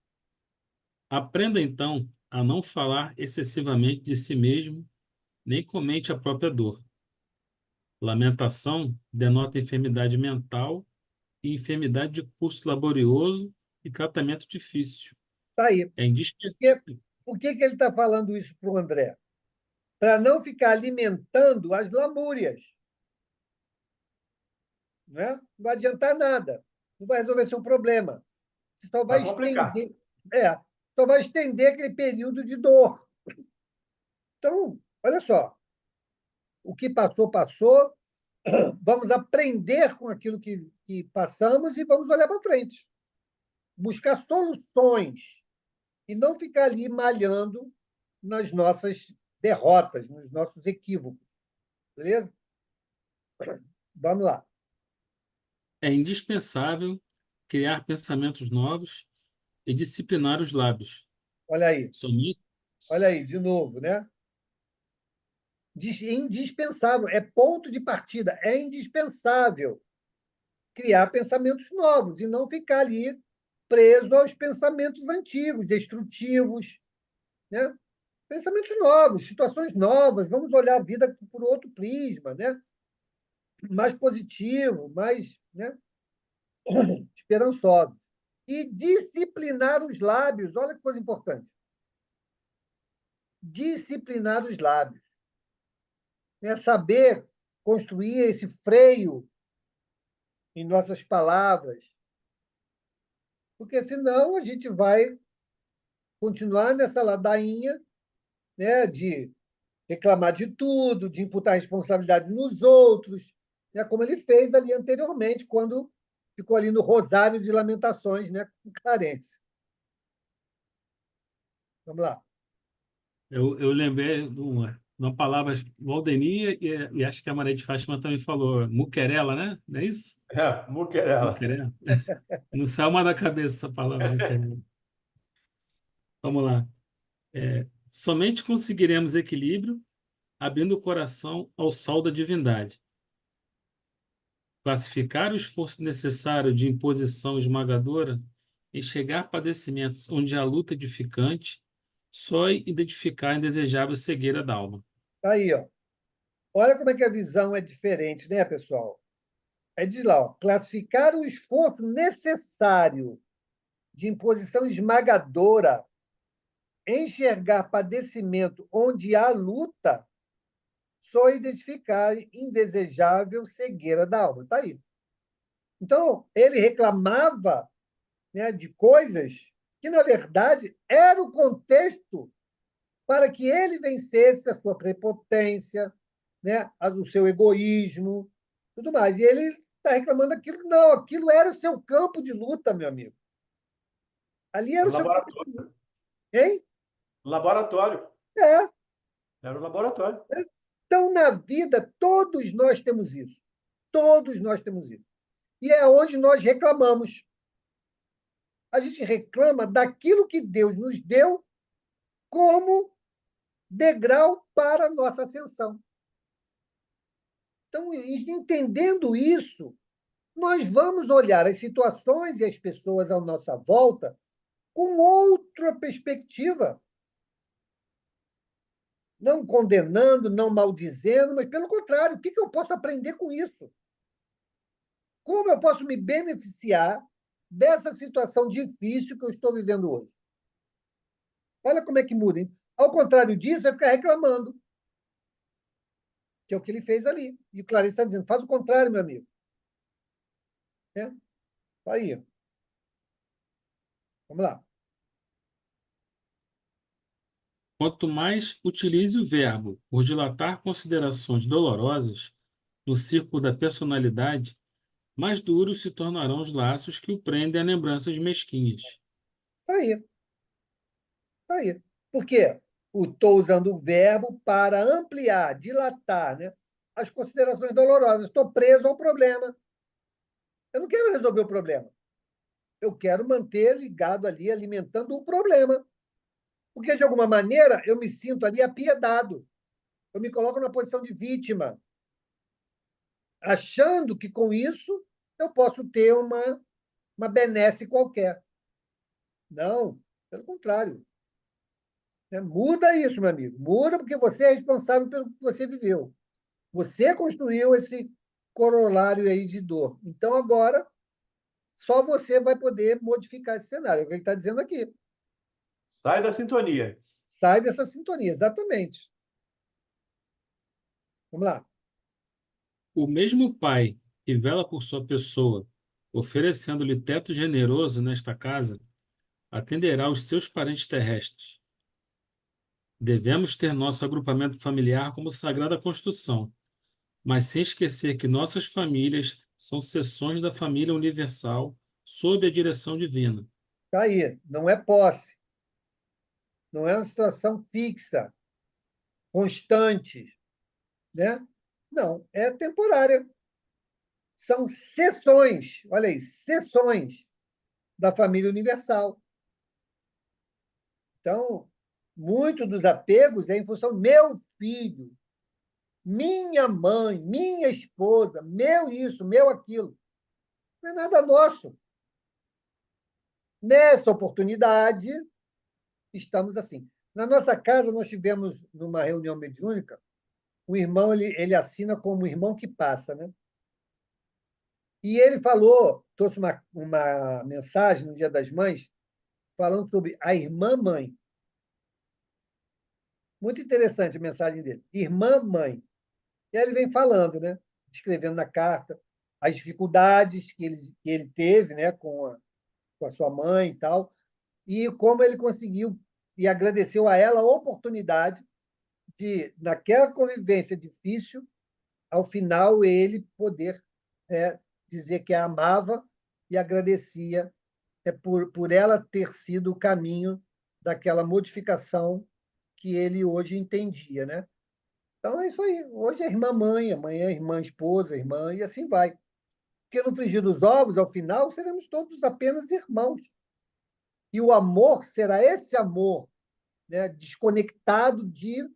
Aprenda, então, a não falar excessivamente de si mesmo, nem comente a própria dor. Lamentação denota enfermidade mental e enfermidade de curso laborioso e tratamento difícil. Está aí. É indispensável. Por que ele está falando isso para o André? Para não ficar alimentando as lamúrias. Né? Não vai adiantar nada. Não vai resolver seu problema. Você só vai Vai complicar. só vai estender aquele período de dor. Então, olha só. O que passou, passou. Vamos aprender com aquilo que passamos e vamos olhar para frente. Buscar soluções e não ficar ali malhando nas nossas derrotas, nos nossos equívocos. Beleza? Vamos lá. É indispensável criar pensamentos novos e disciplinar os lábios. Olha aí, Somente, de novo, né? Indispensável, é ponto de partida, é indispensável criar pensamentos novos e não ficar ali preso aos pensamentos antigos, destrutivos, né? Pensamentos novos, situações novas, vamos olhar a vida por outro prisma, né? Mais positivo, mais, né? Esperançosos. E disciplinar os lábios, olha que coisa importante. Disciplinar os lábios, né? Saber construir esse freio em nossas palavras, porque senão a gente vai continuar nessa ladainha, né, de reclamar de tudo, de imputar responsabilidade nos outros, né, como ele fez ali anteriormente, quando ficou ali no rosário de lamentações, né, com carência. Vamos lá. eu lembrei de uma palavra Valdenia e acho que a Maria de Fátima também falou, muquerela, né? Não é isso? Muquerela. Muquerela. Não saiu mais da cabeça essa palavra, muquerela. Vamos lá. Somente conseguiremos equilíbrio abrindo o coração ao sol da divindade. Classificar o esforço necessário de imposição esmagadora, enxergar padecimentos onde há luta edificante, só identificar a indesejável cegueira da alma. Tá aí, ó. Olha como é que a visão é diferente, né, pessoal? Aí diz lá, ó, classificar o esforço necessário de imposição esmagadora, enxergar padecimento onde há luta, só identificar indesejável cegueira da alma. Está aí. Então, ele reclamava, né, de coisas que, na verdade, era o contexto para que ele vencesse a sua prepotência, né, o seu egoísmo, tudo mais. E ele está reclamando daquilo. Não, aquilo era o seu campo de luta, meu amigo. Ali era No o seu campo de laboratório. luta. Hein? Laboratório. É. Era o laboratório. Então, na vida, todos nós temos isso. Todos nós temos isso. E é onde nós reclamamos. A gente reclama daquilo que Deus nos deu como degrau para a nossa ascensão. Então, entendendo isso, nós vamos olhar as situações e as pessoas à nossa volta com outra perspectiva. Não condenando, não maldizendo, mas, pelo contrário, o que eu posso aprender com isso? Como eu posso me beneficiar dessa situação difícil que eu estou vivendo hoje? Olha como é que muda. Hein? Ao contrário disso, é ficar reclamando, que é o que ele fez ali. E o Clarice está dizendo, faz o contrário, meu amigo. É? Aí. Vamos lá. Quanto mais utilize o verbo por dilatar considerações dolorosas no círculo da personalidade, mais duros se tornarão os laços que o prendem a lembranças mesquinhas. Aí. Aí. Por quê? Estou usando o verbo para ampliar, dilatar, né, as considerações dolorosas. Estou preso ao problema. Eu não quero resolver o problema. Eu quero manter ligado ali, alimentando o problema. Porque, de alguma maneira, eu me sinto ali apiedado. Eu me coloco na posição de vítima, achando que, com isso, eu posso ter uma benesse qualquer. Não, pelo contrário. Muda isso, meu amigo. Muda porque você é responsável pelo que você viveu. Você construiu esse corolário aí de dor. Então, agora, só você vai poder modificar esse cenário. É o que ele está dizendo aqui. Sai da sintonia. Sai dessa sintonia, exatamente. Vamos lá. O mesmo pai que vela por sua pessoa, oferecendo-lhe teto generoso nesta casa, atenderá os seus parentes terrestres. Devemos ter nosso agrupamento familiar como sagrada construção, mas sem esquecer que nossas famílias são seções da família universal sob a direção divina. Está aí. Não é posse. Não é uma situação fixa, constante, né? Não, é temporária. São sessões, olha aí, sessões da família universal. Então, muito dos apegos é em função meu filho, minha mãe, minha esposa, meu isso, meu aquilo. Não é nada nosso. Nessa oportunidade, estamos assim. Na nossa casa, nós tivemos, numa reunião mediúnica, o irmão ele assina como irmão que passa, né? E ele falou, trouxe uma mensagem no Dia das Mães, falando sobre a irmã-mãe. Muito interessante a mensagem dele. Irmã-mãe. E aí ele vem falando, né? Escrevendo na carta as dificuldades que ele teve, né? Com a sua mãe e tal, e como ele conseguiu, e agradeceu a ela a oportunidade de, naquela convivência difícil, ao final ele poder dizer que a amava e agradecia por ela ter sido o caminho daquela modificação que ele hoje entendia, né? Então é isso aí. Hoje é irmã-mãe, amanhã é irmã-esposa, irmã, e assim vai. Porque no frigir dos ovos, ao final, seremos todos apenas irmãos. E o amor será esse amor, né, desconectado de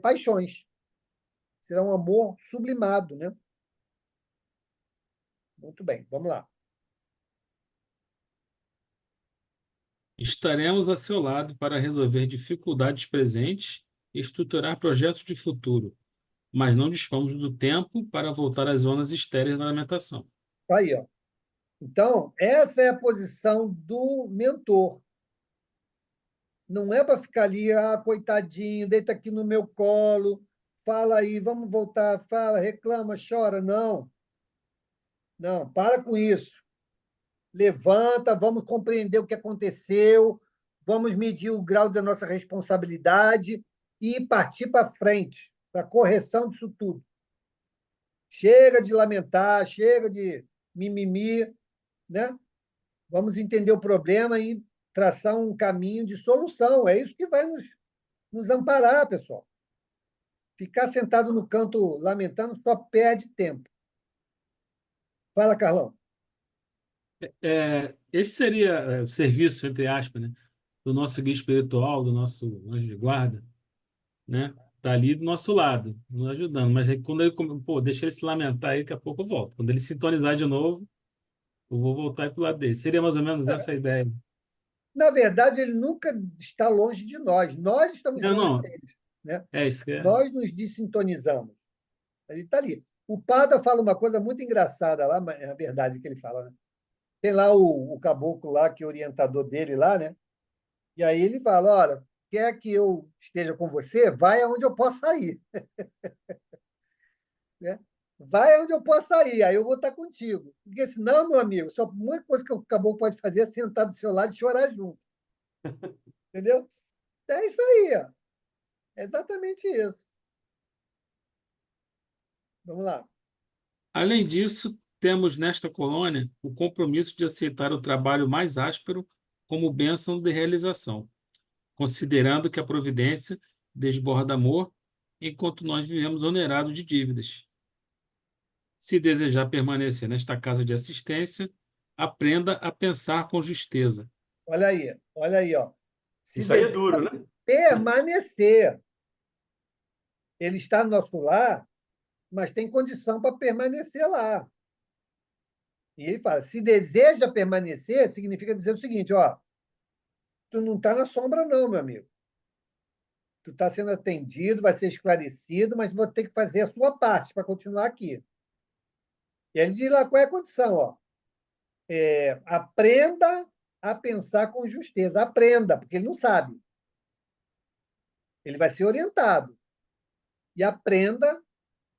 paixões. Será um amor sublimado, né? Muito bem, vamos lá. Estaremos a seu lado para resolver dificuldades presentes e estruturar projetos de futuro, mas não dispomos do tempo para voltar às zonas estéreis da alimentação. Aí, ó. Então, essa é a posição do mentor. Não é para ficar ali, coitadinho, deita aqui no meu colo, fala aí, vamos voltar, fala, reclama, chora. Não. Não, para com isso. Levanta, vamos compreender o que aconteceu, vamos medir o grau da nossa responsabilidade e partir para frente, para a correção disso tudo. Chega de lamentar, chega de mimimi, né? Vamos entender o problema e traçar um caminho de solução. É isso que vai nos amparar, pessoal. Ficar sentado no canto lamentando só perde tempo. Fala, Carlão. Esse seria o serviço, entre aspas, né, do nosso guia espiritual, do nosso anjo de guarda, né? Tá ali do nosso lado, nos ajudando. Mas aí, quando ele, deixa ele se lamentar aí, daqui a pouco eu volto. Quando ele sintonizar de novo, eu vou voltar para o lado dele. Seria mais ou menos essa a ideia. Na verdade, ele nunca está longe de nós. Nós estamos Não, longe não, deles, né? é isso que é. Nós nos desintonizamos. Ele está ali. O Pada fala uma coisa muito engraçada lá, mas é a verdade que ele fala, né? Tem lá o caboclo lá, que é orientador dele lá, né? E aí ele fala, olha, quer que eu esteja com você? Vai aonde eu possa ir. Né? Vai aonde eu possa ir, aí eu vou estar contigo. Porque senão, meu amigo, só uma coisa que o caboclo pode fazer é sentar do seu lado e chorar junto. Entendeu? É isso aí, ó. É exatamente isso. Vamos lá. Além disso, temos nesta colônia o compromisso de aceitar o trabalho mais áspero como bênção de realização, considerando que a providência desborda amor enquanto nós vivemos onerados de dívidas. Se desejar permanecer nesta casa de assistência, aprenda a pensar com justeza. Olha aí, ó. Se Isso aí é deseja duro, né? permanecer, ele está no nosso lar, mas tem condição para permanecer lá. E ele fala, se deseja permanecer, significa dizer o seguinte, ó, tu não está na sombra não, meu amigo. Tu está sendo atendido, vai ser esclarecido, mas vou ter que fazer a sua parte para continuar aqui. E ele diz lá qual é a condição, ó. Aprenda a pensar com justeza. Aprenda, porque ele não sabe. Ele vai ser orientado. E aprenda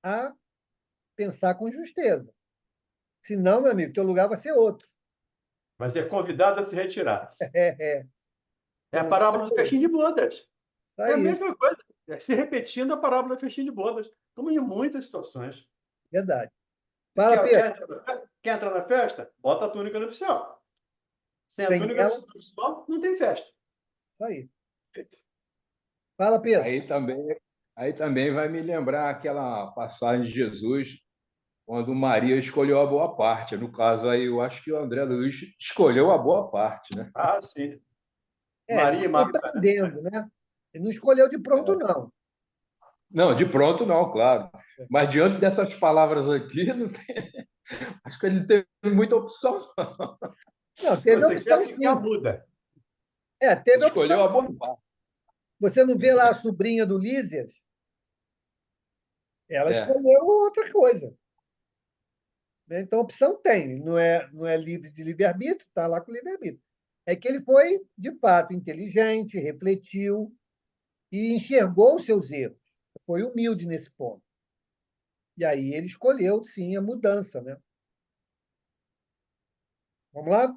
a pensar com justeza. Senão, meu amigo, teu lugar vai ser outro. Mas é convidado a se retirar. É É a parábola do festim de bodas. É a aí, mesma coisa. É se repetindo a parábola do festim de bodas. Como em muitas situações. verdade. Fala, Pedro. Quer entrar na festa? Bota a túnica nupcial. Sem a Sem túnica ela, nupcial, não tem festa. isso aí. Fala, Pedro. Aí também vai me lembrar aquela passagem de Jesus, quando Maria escolheu a boa parte. No caso aí, eu acho que o André Luiz escolheu a boa parte, né? Ah, sim. Ele Maria e foi Marta, né? aprendendo, né? Ele não escolheu de pronto, não. Não, de pronto não, claro. Mas diante dessas palavras aqui, não tem- acho que ele não teve muita opção. Não, teve Você quer opção ficar sim. muda. Teve opção Escolheu a boa sim. parte. Você não vê lá a sobrinha do Lísias? Ela É. escolheu outra coisa. Né? Então, opção tem. Não é livre de livre-arbítrio, está lá com livre-arbítrio. É que ele foi, de fato, inteligente, refletiu e enxergou os seus erros. Foi humilde nesse ponto. E aí ele escolheu, sim, a mudança. Né? Vamos lá?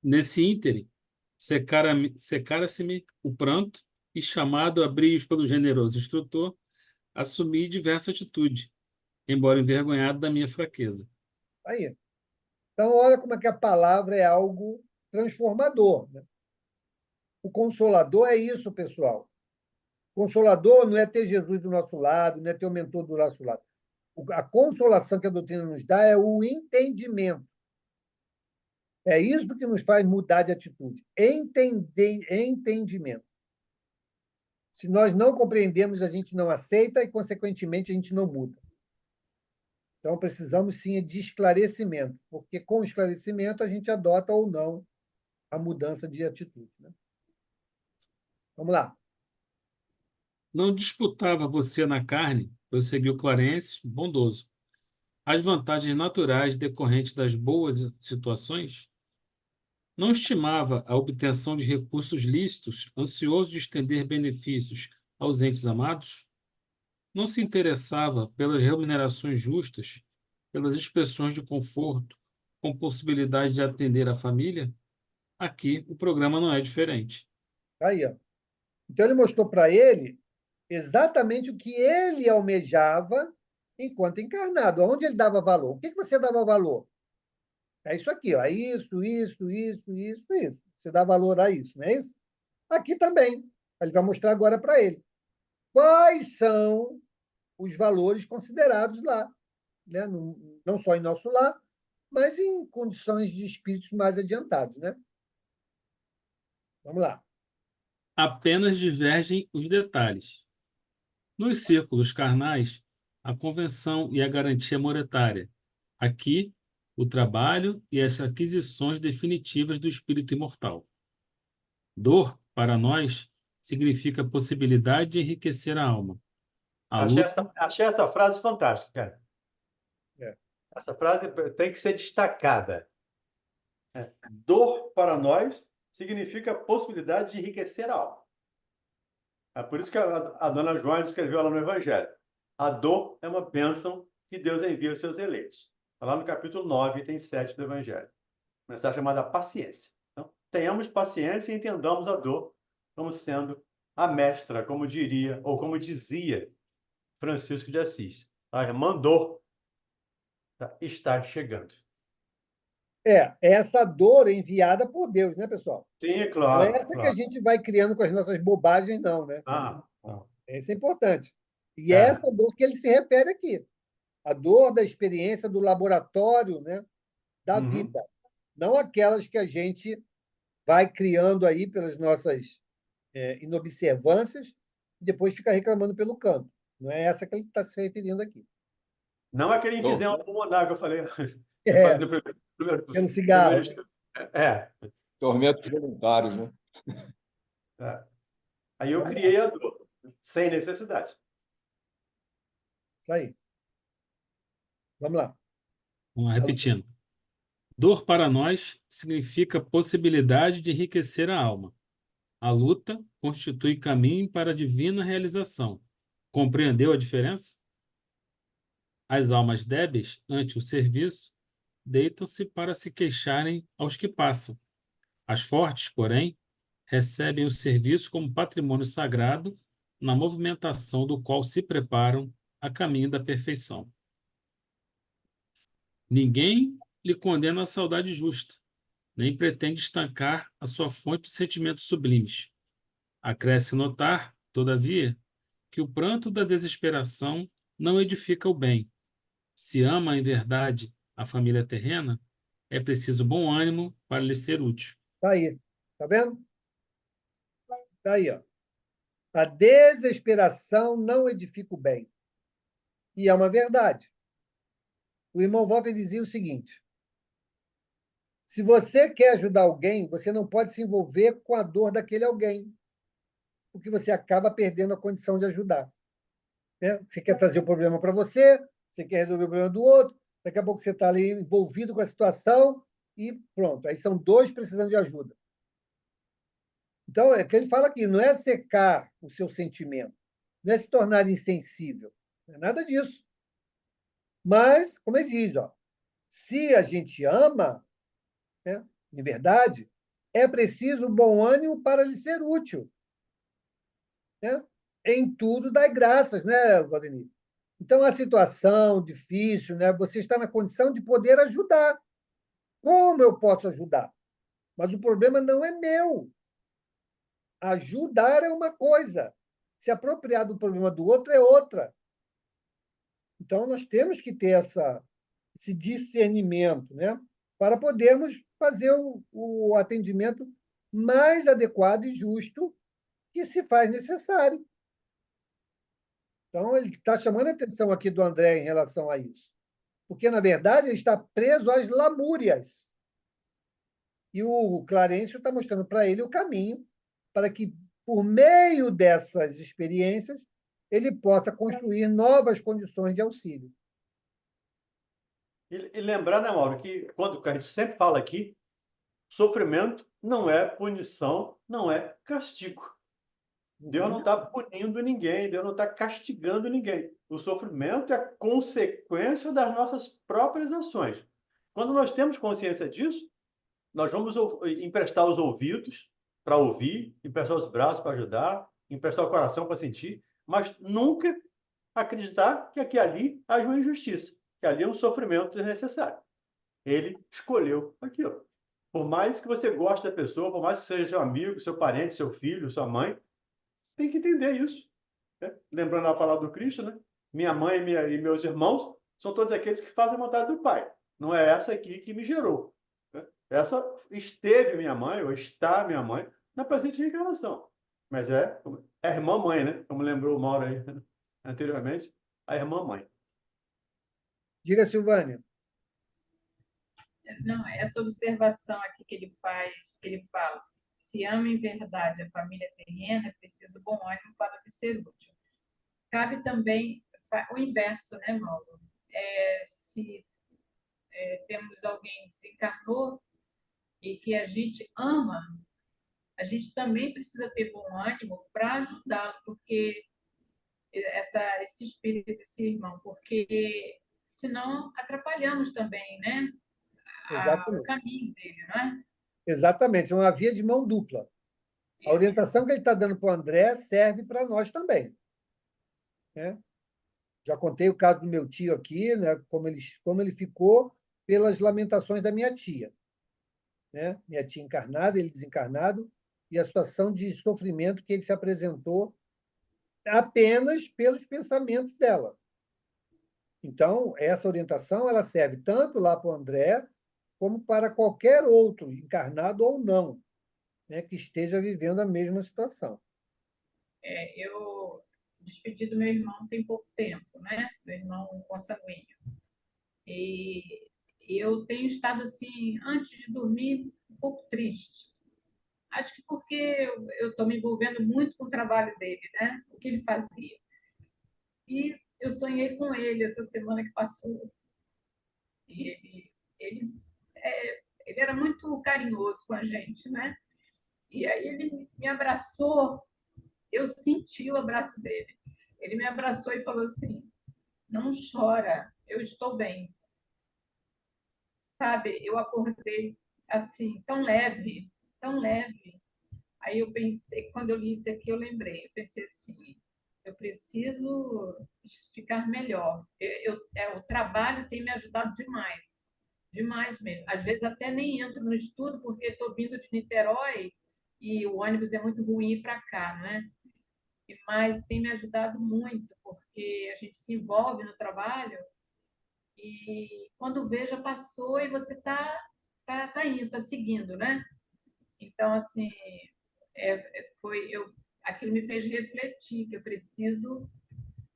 Nesse ínterim, secara-se-me o pranto e, chamado a brios pelo generoso instrutor, assumi diversa atitude, embora envergonhado da minha fraqueza. Aí. Então, olha como é que a palavra é algo transformador. Né? O consolador é isso, pessoal. O consolador não é ter Jesus do nosso lado, não é ter o mentor do nosso lado. A consolação que a doutrina nos dá é o entendimento. É isso que nos faz mudar de atitude. Entendimento. Se nós não compreendemos, a gente não aceita e, consequentemente, a gente não muda. Então, precisamos sim de esclarecimento, porque com esclarecimento a gente adota ou não a mudança de atitude. Né? Vamos lá. Não disputava você na carne, prosseguiu Clarencio, bondoso, as vantagens naturais decorrentes das boas situações? Não estimava a obtenção de recursos lícitos, ansioso de estender benefícios aos entes amados? Não se interessava pelas remunerações justas, pelas expressões de conforto, com possibilidade de atender a família? Aqui, o programa não é diferente. Aí, ó. Então, ele mostrou para ele exatamente o que ele almejava enquanto encarnado, onde ele dava valor. O que você dava valor? É isso aqui, ó. É isso. Você dá valor a isso, não é isso? Aqui também. Ele vai mostrar agora para ele. Quais são os valores considerados lá? Né? Não só em nosso lar, mas em condições de espíritos mais adiantados. Né? Vamos lá. Apenas divergem os detalhes. Nos círculos carnais, a convenção e a garantia monetária. Aqui, o trabalho e as aquisições definitivas do espírito imortal. Dor, para nós, significa a possibilidade de enriquecer a alma. A luta, Achei essa frase fantástica, cara. É. Essa frase tem que ser destacada. Dor para nós significa a possibilidade de enriquecer a alma. É por isso que a dona Joana escreveu lá no Evangelho. A dor é uma bênção que Deus envia aos seus eleitos. Está lá no capítulo 9, item 7 do Evangelho. Mensagem chamada paciência. Então, tenhamos paciência e entendamos a dor como sendo a mestra, como diria, ou como dizia Francisco de Assis. A irmã dor está chegando. Essa dor é enviada por Deus, né, pessoal? Sim, é Não é claro, essa que a claro. gente vai criando com as nossas bobagens, não, né? Não. Isso é importante. E é É. essa dor que ele se refere aqui. A dor da experiência do laboratório, né, da Uhum. vida. Não aquelas que a gente vai criando aí pelas nossas inobservâncias e depois fica reclamando pelo canto. Não é essa que ele está se referindo aqui. Não aquele enfisema pulmonar que eu falei. É, No pelo cigarro. É. Tormentos voluntários, né? Aí eu criei a dor, sem necessidade. Isso aí. Vamos lá. vamos lá, repetindo. Dor para nós significa possibilidade de enriquecer a alma. A luta constitui caminho para a divina realização. Compreendeu a diferença? As almas débeis, ante o serviço, deitam-se para se queixarem aos que passam. As fortes, porém, recebem o serviço como patrimônio sagrado, na movimentação do qual se preparam a caminho da perfeição. Ninguém lhe condena a saudade justa, nem pretende estancar a sua fonte de sentimentos sublimes. Acresce notar, todavia, que o pranto da desesperação não edifica o bem, Se ama em verdade a família terrena, é preciso bom ânimo para lhe ser útil. Tá aí. Tá vendo? Tá aí, ó. A desesperação não edifica o bem. E é uma verdade. O irmão Walter dizia o seguinte: se você quer ajudar alguém, você não pode se envolver com a dor daquele alguém, porque você acaba perdendo a condição de ajudar. Né? Você quer trazer o problema para você, você quer resolver o problema do outro, daqui a pouco você está ali envolvido com a situação e pronto. Aí são dois precisando de ajuda. Então, é o que ele fala aqui, não é secar o seu sentimento, não é se tornar insensível, não é nada disso. Mas, como ele diz, ó, se a gente ama, né, de verdade, é preciso bom ânimo para lhe ser útil. Né? Em tudo dai graças, né, Valdemir? Então, a situação difícil, né, você está na condição de poder ajudar. Como eu posso ajudar? Mas o problema não é meu. Ajudar é uma coisa, se apropriar do problema do outro é outra. Então, nós temos que ter esse discernimento, né, para podermos fazer o atendimento mais adequado e justo que se faz necessário. Então, ele está chamando a atenção aqui do André em relação a isso. Porque, na verdade, ele está preso às lamúrias. E o Clarencio está mostrando para ele o caminho para que, por meio dessas experiências, ele possa construir novas condições de auxílio. E lembrar, né, Mauro, que quando a gente sempre fala aqui, sofrimento não é punição, não é castigo. Deus não está punindo ninguém, Deus não está castigando ninguém. O sofrimento é consequência das nossas próprias ações. Quando nós temos consciência disso, nós vamos emprestar os ouvidos para ouvir, emprestar os braços para ajudar, emprestar o coração para sentir, mas nunca acreditar que aqui ali haja uma injustiça, que ali é um sofrimento desnecessário. Ele escolheu aquilo. Por mais que você goste da pessoa, por mais que seja seu amigo, seu parente, seu filho, sua mãe, tem que entender isso. Né? Lembrando a palavra do Cristo, né? Minha mãe e meus irmãos são todos aqueles que fazem a vontade do Pai. Não é essa aqui que me gerou. Né? Essa esteve minha mãe, ou está minha mãe, na presente reencarnação. Mas é a irmã-mãe, né? Como lembrou o Mauro aí anteriormente, a irmã-mãe. Diga, Silvânia. Não, essa observação aqui que ele faz, que ele fala, se ama em verdade a família terrena, é preciso bom ânimo para lhe ser útil. Cabe também o inverso, né, Mauro? Se temos alguém que se encarnou e que a gente ama, a gente também precisa ter bom ânimo para ajudá-lo, porque esse espírito, esse irmão, porque senão atrapalhamos também, né, o Exatamente. caminho dele, não é? Exatamente. É uma via de mão dupla. A orientação que ele está dando para o André serve para nós também. Né? Já contei o caso do meu tio aqui, né? como ele ficou pelas lamentações da minha tia. Né? Minha tia encarnada, ele desencarnado, e a situação de sofrimento que ele se apresentou apenas pelos pensamentos dela. Então, essa orientação ela serve tanto lá para o André, como para qualquer outro, encarnado ou não, né, que esteja vivendo a mesma situação. Eu despedi do meu irmão tem pouco tempo, né? Meu irmão consanguíneo. E eu tenho estado assim, antes de dormir, um pouco triste. Acho que porque eu estou me envolvendo muito com o trabalho dele, né? O que ele fazia. E eu sonhei com ele essa semana que passou. E ele era muito carinhoso com a gente, né? E aí ele me abraçou, eu senti o abraço dele. Ele me abraçou e falou assim: não chora, eu estou bem. Sabe, eu acordei assim, tão leve, tão leve. Aí eu pensei, quando eu li isso aqui, eu lembrei, eu pensei assim, eu preciso ficar melhor. O trabalho tem me ajudado demais, demais mesmo. Às vezes até nem entro no estudo, porque estou vindo de Niterói e o ônibus é muito ruim para cá, não é? Mas tem me ajudado muito, porque a gente se envolve no trabalho e quando vê, já passou e você tá indo, está seguindo, né? Então, assim, aquilo me fez refletir que eu preciso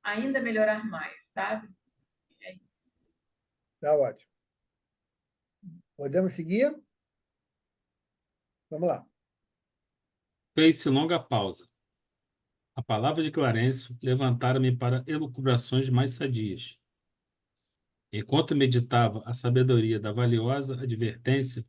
ainda melhorar mais, sabe? É isso. Tá ótimo. Podemos seguir? Vamos lá. Fez-se longa pausa. A palavra de Clarencio levantara-me para elucubrações mais sadias. Enquanto meditava a sabedoria da valiosa advertência,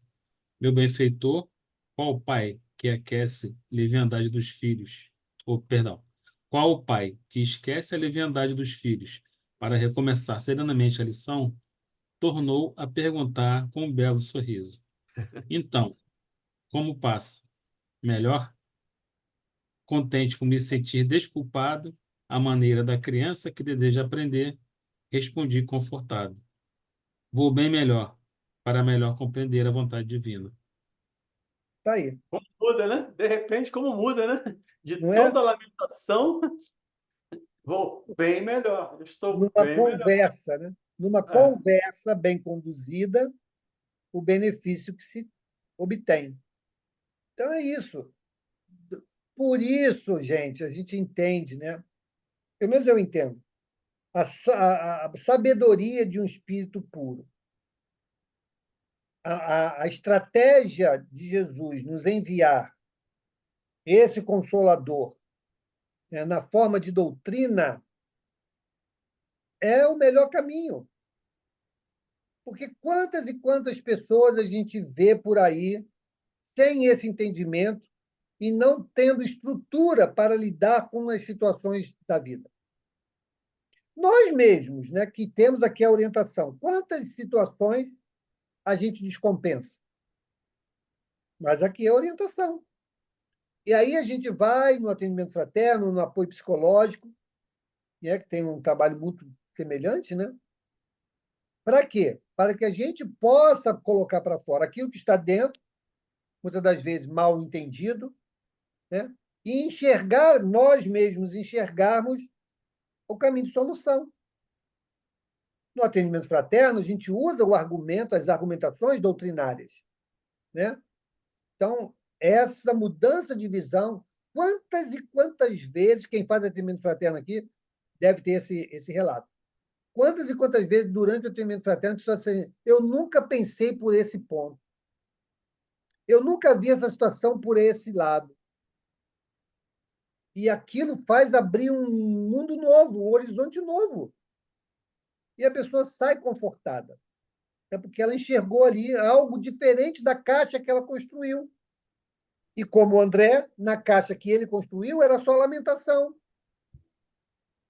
meu benfeitor, qual o pai que aquece a leviandade dos filhos? Ou, perdão, qual o pai que esquece a leviandade dos filhos para recomeçar serenamente a lição, tornou a perguntar com um belo sorriso. Então, como passa? Melhor? Contente com me sentir desculpado, à maneira da criança que deseja aprender, respondi confortado. Vou bem melhor, para melhor compreender a vontade divina. Tá aí. Como muda, né? De repente, como muda, né? De Não é? toda a lamentação, vou bem melhor. Eu estou Numa bem melhor. conversa, né? Numa É. conversa bem conduzida, o benefício que se obtém. Então, é isso. Por isso, gente, a gente entende, né? Pelo menos eu entendo. A sabedoria de um espírito puro. A estratégia de Jesus nos enviar esse consolador, né, na forma de doutrina é o melhor caminho. Porque quantas e quantas pessoas a gente vê por aí sem esse entendimento e não tendo estrutura para lidar com as situações da vida. Nós mesmos, né, que temos aqui a orientação, quantas situações a gente descompensa? Mas aqui é a orientação. E aí a gente vai no atendimento fraterno, no apoio psicológico, né, que tem um trabalho muito semelhante, né? Para quê? Para que a gente possa colocar para fora aquilo que está dentro, muitas das vezes mal entendido, né? E enxergar, nós mesmos enxergarmos o caminho de solução. No atendimento fraterno, a gente usa o argumento, as argumentações doutrinárias, né? Então, essa mudança de visão, quantas e quantas vezes, quem faz atendimento fraterno aqui deve ter esse relato. Quantas e quantas vezes, durante o atendimento fraterno, a pessoa diz assim, eu nunca pensei por esse ponto. Eu nunca vi essa situação por esse lado. E aquilo faz abrir um mundo novo, um horizonte novo. E a pessoa sai confortada. É porque ela enxergou ali algo diferente da caixa que ela construiu. E como o André, na caixa que ele construiu, era só lamentação.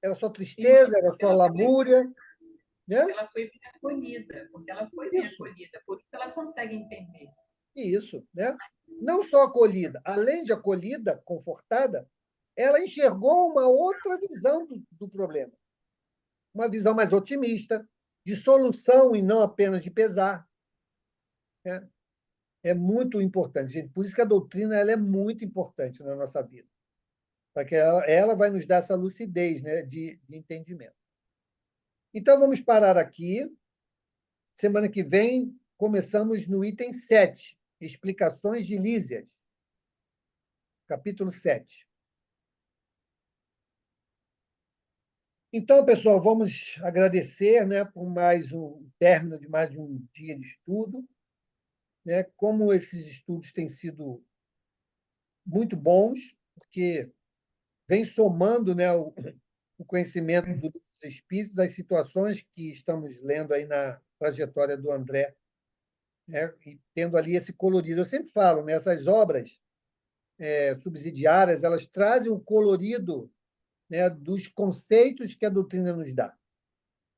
Era só tristeza, era só lamúria. Né? Ela foi bem acolhida, porque ela foi bem Isso, acolhida, por isso ela consegue entender. isso. Né? Não só acolhida, além de acolhida, confortada, ela enxergou uma outra visão do problema. Uma visão mais otimista, de solução e não apenas de pesar. Né? É muito importante, gente. Por isso que a doutrina ela é muito importante na nossa vida. Porque ela vai nos dar essa lucidez, né, de entendimento. Então, vamos parar aqui. Semana que vem, começamos no item 7, Explicações de Lísias, capítulo 7. Então, pessoal, vamos agradecer, né, por mais um término de mais um dia de estudo. Né, como esses estudos têm sido muito bons, porque vem somando, né, o conhecimento dos espíritos, das situações que estamos lendo aí na trajetória do André, né, e tendo ali esse colorido. Eu sempre falo, né, essas obras subsidiárias, elas trazem o colorido, né, dos conceitos que a doutrina nos dá.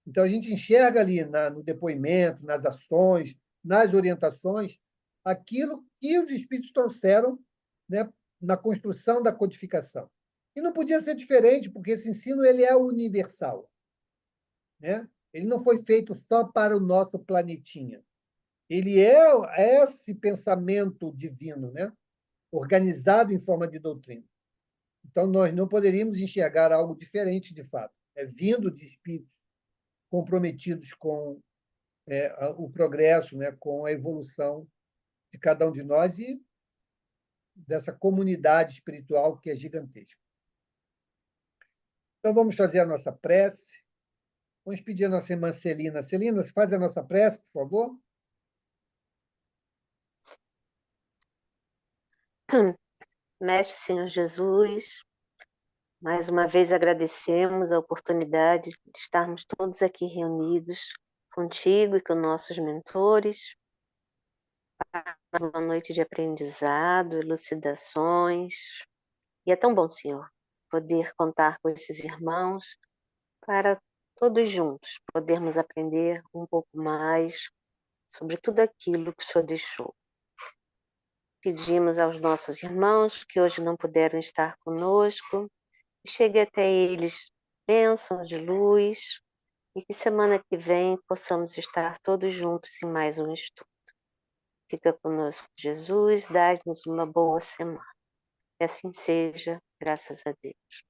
Então, a gente enxerga ali no depoimento, nas ações, nas orientações, aquilo que os espíritos trouxeram, né, na construção da codificação. E não podia ser diferente, porque esse ensino ele é universal. Né? Ele não foi feito só para o nosso planetinha. Ele é esse pensamento divino, né? Organizado em forma de doutrina. Então, nós não poderíamos enxergar algo diferente, de fato. Vindo de espíritos comprometidos com o progresso, né, com a evolução de cada um de nós e dessa comunidade espiritual que é gigantesca. Então, vamos fazer a nossa prece. Vamos pedir a nossa irmã Celina. Celina, você faz a nossa prece, por favor? Mestre Senhor Jesus, mais uma vez agradecemos a oportunidade de estarmos todos aqui reunidos contigo e com nossos mentores, para uma noite de aprendizado, elucidações. E é tão bom, Senhor, poder contar com esses irmãos para todos juntos podermos aprender um pouco mais sobre tudo aquilo que o Senhor deixou. Pedimos aos nossos irmãos que hoje não puderam estar conosco, que chegue até eles bênção de luz e que semana que vem possamos estar todos juntos em mais um estudo. Fica conosco, Jesus, dá-nos uma boa semana. Que assim seja, graças a Deus.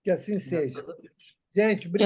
Que assim seja. Gente,